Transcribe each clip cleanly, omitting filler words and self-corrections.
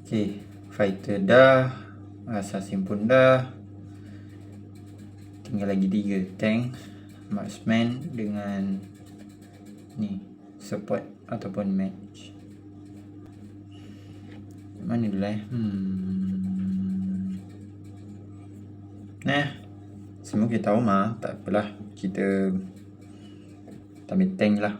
Oke, fighter dah, assassin pun dah. Tinggal lagi 3 tank, marksman dengan ni support ataupun match. Mana dulu semua kita tahu mah, tak apalah, kita ambil tank lah.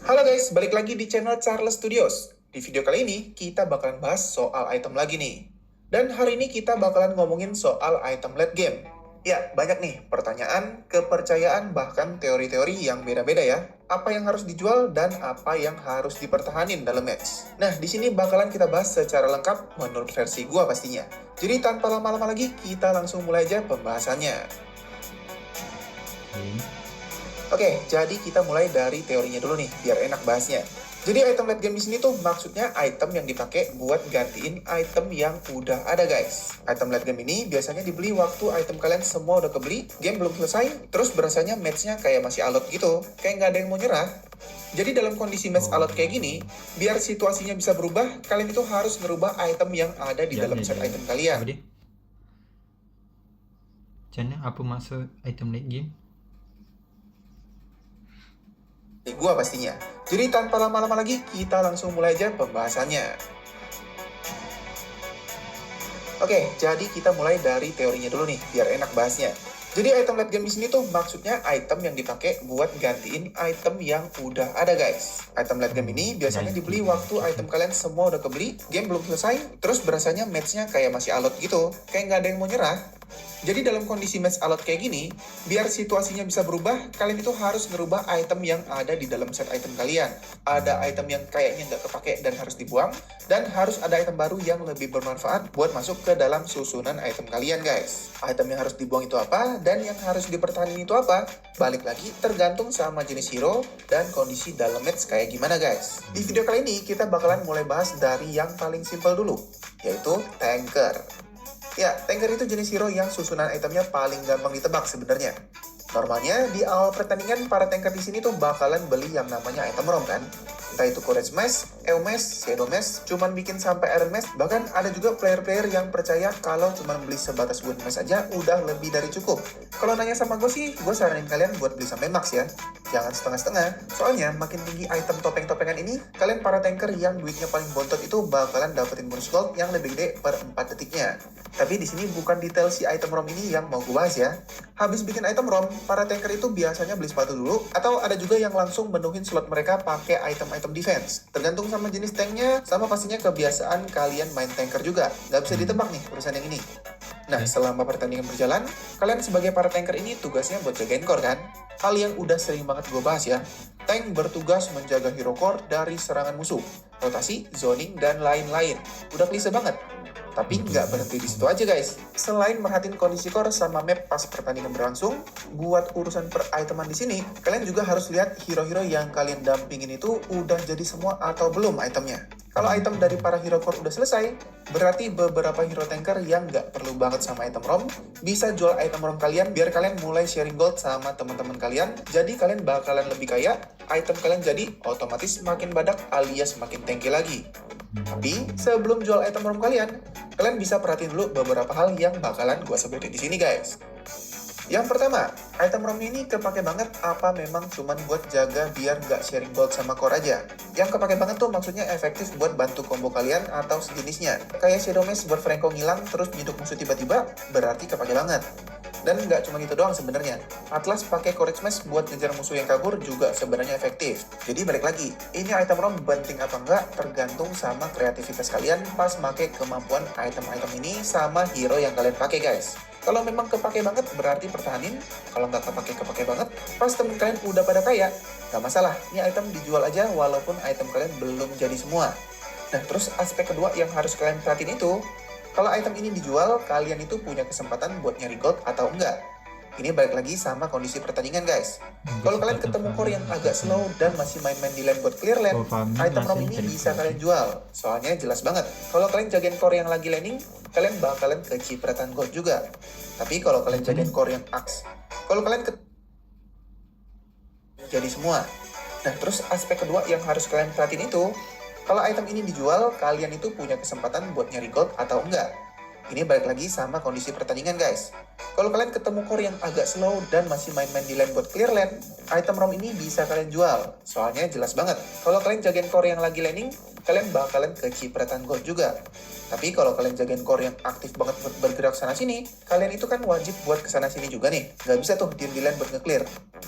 Halo guys, balik lagi di channel Charles Studios. Di video kali ini, kita bakalan bahas soal item lagi nih. Dan hari ini kita bakalan ngomongin soal item late game. Ya, banyak nih pertanyaan, kepercayaan, bahkan teori-teori yang beda-beda ya. Apa yang harus dijual dan apa yang harus dipertahanin dalam match. Nah, di sini bakalan kita bahas secara lengkap menurut versi gua pastinya. Jadi tanpa lama-lama lagi, kita langsung mulai aja pembahasannya. Oke, jadi kita mulai dari teorinya dulu nih, biar enak bahasnya. Jadi item late game di sini tuh maksudnya item yang dipakai buat gantiin item yang udah ada guys. Item late game ini biasanya dibeli waktu item kalian semua udah kebeli, game belum selesai, terus berasanya matchnya kayak masih alot gitu, kayak nggak ada yang mau nyerah. Jadi dalam kondisi match alot kayak gini, biar situasinya bisa berubah, kalian itu harus ngerubah item yang ada di dalam set item kalian. Macam mana? Apa maksud item late game? Gua pastinya. Jadi tanpa lama-lama lagi, kita langsung mulai aja pembahasannya. Oke, jadi kita mulai dari teorinya dulu nih, biar enak bahasnya. Jadi item late game di sini tuh maksudnya item yang dipakai buat gantiin item yang udah ada guys. Item late game ini biasanya dibeli waktu item kalian semua udah kebeli, game belum selesai, terus berasanya matchnya kayak masih alot gitu, kayak nggak ada yang mau nyerah. Jadi dalam kondisi match alot kayak gini, biar situasinya bisa berubah, kalian itu harus ngerubah item yang ada di dalam set item kalian. Ada item yang kayaknya nggak kepake dan harus dibuang, dan harus ada item baru yang lebih bermanfaat buat masuk ke dalam susunan item kalian guys. Item yang harus dibuang itu apa, dan yang harus dipertahankan itu apa? Balik lagi tergantung sama jenis hero dan kondisi dalam match kayak gimana guys. Di video kali ini kita bakalan mulai bahas dari yang paling simpel dulu, yaitu tanker. Ya, tanker itu jenis hero yang susunan itemnya paling gampang ditebak sebenarnya. Normalnya, di awal pertandingan, para tanker di sini tuh bakalan beli yang namanya item ROM kan? Entah itu Courage Mask, EO Mask, Shadow Mask, cuman bikin sampai Iron Mask, bahkan ada juga player-player yang percaya kalau cuman beli sebatas Wind Mask aja udah lebih dari cukup. Kalau nanya sama gue sih, gue saranin kalian buat beli sampai Max ya. Jangan setengah-setengah, soalnya makin tinggi item topeng-topengan ini, kalian para tanker yang duitnya paling bontot itu bakalan dapetin bonus gold yang lebih gede per 4 detiknya. Tapi di sini bukan detail si item ROM ini yang mau gue bahas ya. Habis bikin item ROM, para tanker itu biasanya beli sepatu dulu, atau ada juga yang langsung menuhin slot mereka pakai item-item defense. Tergantung sama jenis tanknya, sama pastinya kebiasaan kalian main tanker juga. Nggak bisa ditebak nih urusan yang ini. Nah, selama pertandingan berjalan, kalian sebagai para tanker ini tugasnya buat jagain core kan? Hal yang udah sering banget gue bahas ya. Tank bertugas menjaga hero core dari serangan musuh, rotasi, zoning, dan lain-lain. Udah klise banget. Tapi nggak berhenti di situ aja guys. Selain merhatiin kondisi core sama map pas pertandingan berlangsung, buat urusan per iteman di sini, kalian juga harus lihat hero-hero yang kalian dampingin itu udah jadi semua atau belum itemnya. Kalau item dari para hero core udah selesai, berarti beberapa hero tanker yang nggak perlu banget sama item ROM, bisa jual item ROM kalian biar kalian mulai sharing gold sama teman-teman kalian. Jadi kalian bakalan lebih kaya, item kalian jadi otomatis makin badak alias makin tanky lagi. Tapi sebelum jual item ROM kalian bisa perhatiin dulu beberapa hal yang bakalan gue sebutin di sini guys. Yang pertama, item ROM ini kepake banget apa memang cuman buat jaga biar nggak sharing gold sama core aja? Yang kepake banget tuh maksudnya efektif buat bantu combo kalian atau sejenisnya. Kayak Shadow Mask buat Franco ngilang terus nyeduk musuh tiba-tiba, berarti kepake banget. Dan nggak cuma itu doang sebenarnya. Atlas pakai Courage Mask buat ngejar musuh yang kabur juga sebenarnya efektif. Jadi balik lagi, ini item ROM penting apa enggak tergantung sama kreativitas kalian pas pakai kemampuan item-item ini sama hero yang kalian pakai guys. Kalau memang kepake banget berarti pertahanin, kalau nggak kepake banget, pas temen kalian udah pada kaya, nggak masalah, ini item dijual aja walaupun item kalian belum jadi semua. Nah terus aspek kedua yang harus kalian perhatiin itu, kalau item ini dijual, kalian itu punya kesempatan buat nyari gold atau enggak. Ini balik lagi sama kondisi pertandingan guys. Kalau kalian ketemu core yang agak slow dan masih main-main di lane buat clear lane, item ROM ini bisa kalian jual. Soalnya jelas banget, kalau kalian jagain core yang lagi laning, kalian bakalan kecipratan gold juga. Tapi kalau kalian jagain core yang axe, kalau kalian jadi semua. Nah, terus aspek kedua yang harus kalian perhatiin itu, kalau item ini dijual, kalian itu punya kesempatan buat nyari gold atau enggak. Ini balik lagi sama kondisi pertandingan guys. Kalau kalian ketemu core yang agak slow dan masih main-main di lane buat clear lane, item ROM ini bisa kalian jual. Soalnya jelas banget, kalau kalian jagain core yang lagi laning, kalian bakalan kecipratan gold juga. Tapi kalau kalian jagain core yang aktif banget buat bergerak sana sini, kalian itu kan wajib buat kesana sini juga nih. Nggak bisa tuh diem di lane buat nge-clear.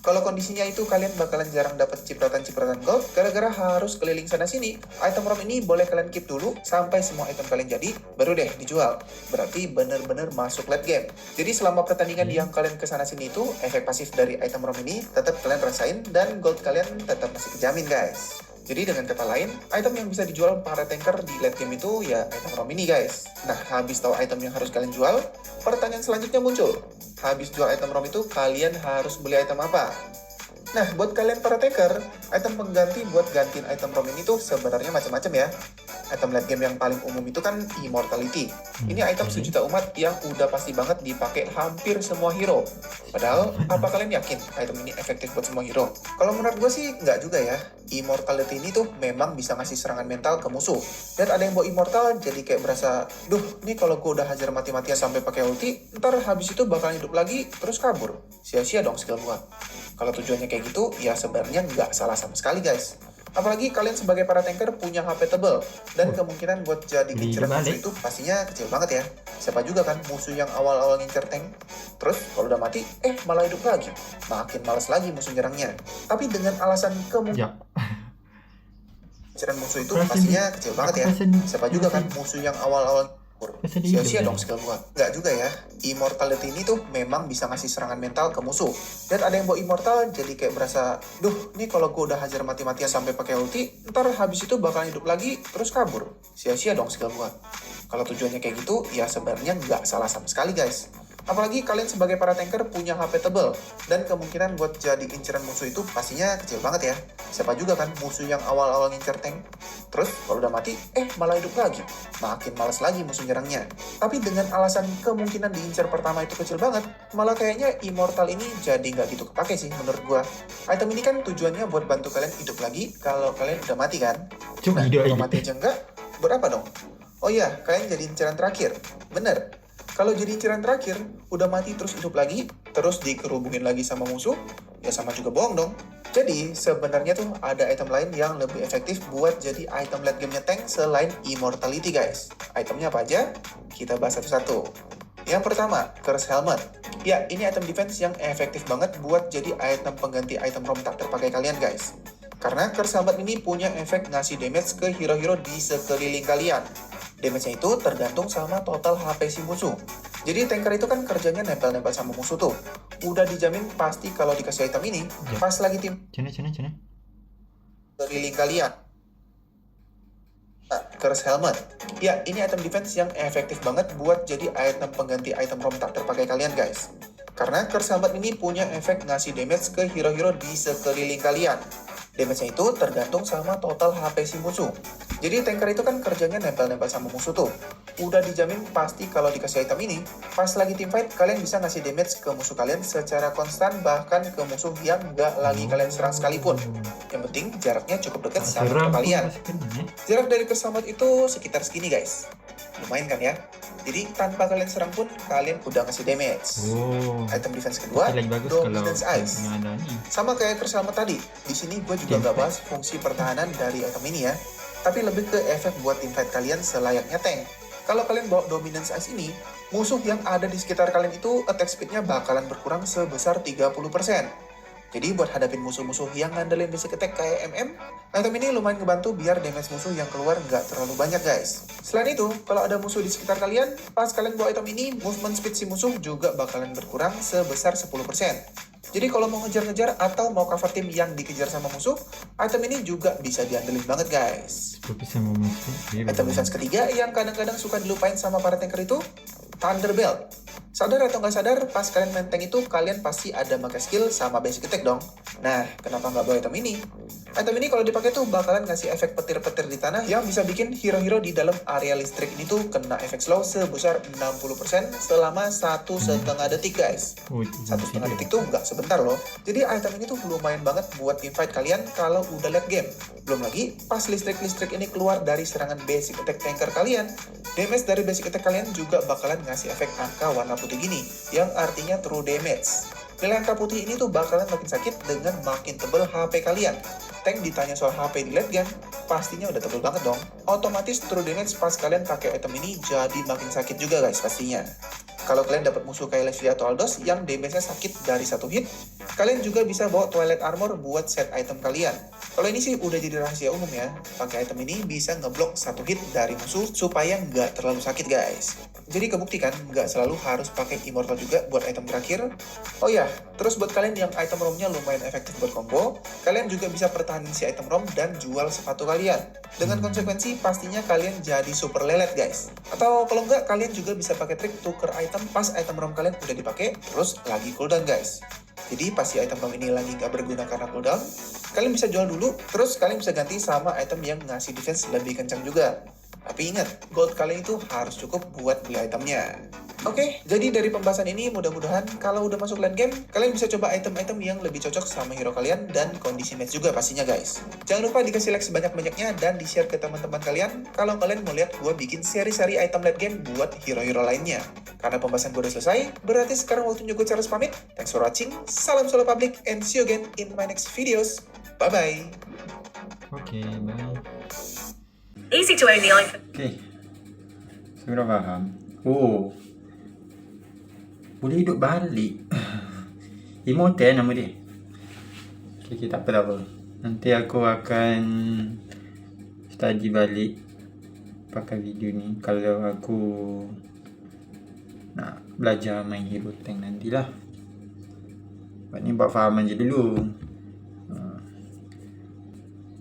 Kalau kondisinya itu kalian bakalan jarang dapat cipratan-cipratan gold, gara-gara harus keliling sana sini. Item ROM ini boleh kalian keep dulu sampai semua item kalian jadi, baru deh dijual. Berarti bener-bener masuk late game. Jadi selama pertandingan yang kalian kesana sini itu, efek pasif dari item ROM ini tetap kalian rasain dan gold kalian tetap masih kejamin guys. Jadi dengan kata lain, item yang bisa dijual para tanker di late game itu ya item ROM ini guys. Nah, habis tahu item yang harus kalian jual, pertanyaan selanjutnya muncul. Habis jual item ROM itu, kalian harus beli item apa? Nah, buat kalian para tanker, item pengganti buat gantiin item ROM ini tuh sebenarnya macam-macam ya. Item late game yang paling umum itu kan Immortality. Ini item sejuta umat yang udah pasti banget dipakai hampir semua hero. Padahal, apa kalian yakin item ini efektif buat semua hero? Kalau menurut gue sih nggak juga ya. Immortality ini tuh memang bisa ngasih serangan mental ke musuh. Dan ada yang bawa immortal jadi kayak berasa, duh, nih kalau gue udah hajar mati-matian sampai pakai ulti, ntar habis itu bakal hidup lagi terus kabur. Sia-sia dong skill gue. Kalau tujuannya kayak gitu, ya sebenarnya nggak salah sama sekali guys. Apalagi kalian sebagai para tanker punya HP tebel, dan kemungkinan buat jadi inceran musuh itu pastinya kecil banget ya. Siapa juga kan musuh yang awal-awal ngincer tank, terus kalau udah mati, malah hidup lagi. Makin males lagi musuh nyerangnya. Tapi dengan alasan kemungkinan inceran musuh itu pastinya kecil banget ya. Siapa juga kan musuh yang awal-awal sia-sia dong skill gua. Nggak juga ya. Immortality ini tuh memang bisa ngasih serangan mental ke musuh. Dan ada yang bawa immortal jadi kayak berasa, duh, nih kalau gua udah hajar mati-matian sampai pakai ulti, ntar habis itu bakal hidup lagi terus kabur. Sia-sia dong skill gua. Kalau tujuannya kayak gitu, ya sebenarnya nggak salah sama sekali guys. Apalagi kalian sebagai para tanker punya HP tebel, dan kemungkinan buat jadi inceran musuh itu pastinya kecil banget ya. Siapa juga kan musuh yang awal-awal ngincer tank, terus kalau udah mati, malah hidup lagi. Makin males lagi musuh nyerangnya. Tapi dengan alasan kemungkinan diincar pertama itu kecil banget, malah kayaknya immortal ini jadi nggak gitu kepake sih menurut gua. Item ini kan tujuannya buat bantu kalian hidup lagi kalau kalian udah mati kan. Nah, kalau mati aja enggak, buat apa dong? Oh iya, kalian jadi inceran terakhir. Bener. Kalau jadi inceran terakhir, udah mati terus hidup lagi, terus dikerubungin lagi sama musuh, ya sama juga bohong dong. Jadi, sebenarnya tuh ada item lain yang lebih efektif buat jadi item late game-nya tank selain Immortality guys. Itemnya apa aja? Kita bahas satu-satu. Yang pertama, Curse Helmet. Ya, ini item defense yang efektif banget buat jadi item pengganti item ROM tak terpakai kalian guys. Karena Curse Helmet ini punya efek ngasih damage ke hero-hero di sekeliling kalian. Damage-nya itu tergantung sama total HP si musuh. Jadi tanker itu kan kerjanya nempel-nempel sama musuh tuh. Udah dijamin pasti kalau dikasih item ini, pas lagi tim sekeliling kalian. Nah, Curse Helmet. Ya, ini item defense yang efektif banget buat jadi item pengganti item ROM tak terpakai kalian guys. Karena Curse Helmet ini punya efek ngasih damage ke hero-hero di sekeliling kalian. Damage-nya itu tergantung sama total HP si musuh. Jadi tanker itu kan kerjanya nempel-nempel sama musuh tuh. Udah dijamin pasti kalau dikasih item ini, pas lagi team fight kalian bisa ngasih damage ke musuh kalian secara konstan, bahkan ke musuh yang nggak lagi kalian serang sekalipun. Yang penting jaraknya cukup dekat sama ke kalian. Jarak dari Curse Helmet itu sekitar segini guys. Lumayan kan ya? Jadi tanpa kalian serang pun kalian udah ngasih damage. Item defense kedua, Dominance Ice. Sama kayak Curse Helmet tadi, di sini gue juga nggak bahas fungsi pertahanan dari item ini ya, tapi lebih ke efek buat teamfight kalian selayaknya tank. Kalau kalian bawa Dominance Ice ini, musuh yang ada di sekitar kalian itu attack speed-nya bakalan berkurang sebesar 30%. Jadi buat hadapin musuh-musuh yang ngandelin basic attack kayak MM, item ini lumayan ngebantu biar damage musuh yang keluar nggak terlalu banyak guys. Selain itu, kalau ada musuh di sekitar kalian, pas kalian bawa item ini, movement speed si musuh juga bakalan berkurang sebesar 10%. Jadi kalau mau ngejar-ngejar atau mau cover tim yang dikejar sama musuh, item ini juga bisa diandelin banget guys. Item defense ketiga yang kadang-kadang suka dilupain sama para tanker itu, Thunderbelt. Sadar atau nggak sadar, pas kalian main tank itu, kalian pasti ada pakai skill sama basic attack dong. Nah, kenapa nggak bawa item ini? Item ini kalau dipakai tuh bakalan ngasih efek petir-petir di tanah yang bisa bikin hero-hero di dalam area listrik ini tuh kena efek slow sebesar 60% selama 1,5 detik guys. 1,5 detik tuh nggak sebentar loh. Jadi item ini tuh lumayan banget buat invite kalian kalau udah late game. Belum lagi, pas listrik-listrik ini keluar dari serangan basic attack tanker kalian, damage dari basic attack kalian juga bakalan ngasih efek angka warna putih gini, yang artinya true damage. Nilai angka putih ini tuh bakalan makin sakit dengan makin tebel HP kalian. Tank ditanya soal HP di late game, pastinya udah tebel banget dong. Otomatis true damage pas kalian pakai item ini jadi makin sakit juga guys pastinya. Kalau kalian dapat musuh kayak Leslie atau Aldos yang damage-nya sakit dari satu hit, kalian juga bisa bawa Twilight Armor buat set item kalian. Kalau ini sih udah jadi rahasia umum ya, pakai item ini bisa ngeblok satu hit dari musuh supaya nggak terlalu sakit guys. Jadi kebuktikan nggak selalu harus pakai Immortal juga buat item terakhir. Oh ya, terus buat kalian yang item ROM-nya lumayan efektif buat combo, kalian juga bisa pertahanin si item ROM dan jual sepatu kalian. Dengan konsekuensi pastinya kalian jadi super lelet guys. Atau kalau nggak, kalian juga bisa pakai trik tuker item pas item ROM kalian udah dipakai, terus lagi cooldown guys. Jadi pas si item ROM ini lagi nggak berguna karena cooldown, kalian bisa jual dulu, terus kalian bisa ganti sama item yang ngasih defense lebih kencang juga. Tapi ingat, gold kalian itu harus cukup buat beli itemnya. Oke, jadi dari pembahasan ini mudah-mudahan kalau udah masuk late game, kalian bisa coba item-item yang lebih cocok sama hero kalian dan kondisi match juga pastinya guys. Jangan lupa dikasih like sebanyak-banyaknya dan di-share ke teman-teman kalian kalau kalian mau lihat gue bikin seri-seri item late game buat hero-hero lainnya. Karena pembahasan gue udah selesai, berarti sekarang waktunya gue harus pamit. Thanks for watching, salam solo public, and see you again in my next videos. Bye-bye. Oke, bye. Easy to own the iPhone. Oke, sudah paham. Oh, boleh hidup balik. Immortal nama dia. Okay, tak apa, tak apa. Nanti aku akan study balik pakai video ni kalau aku nak belajar main hero tank nantilah. Buat ni buat fahaman je dulu.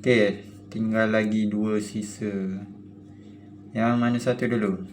Okay, tinggal lagi 2 sisa. Yang mana satu dulu?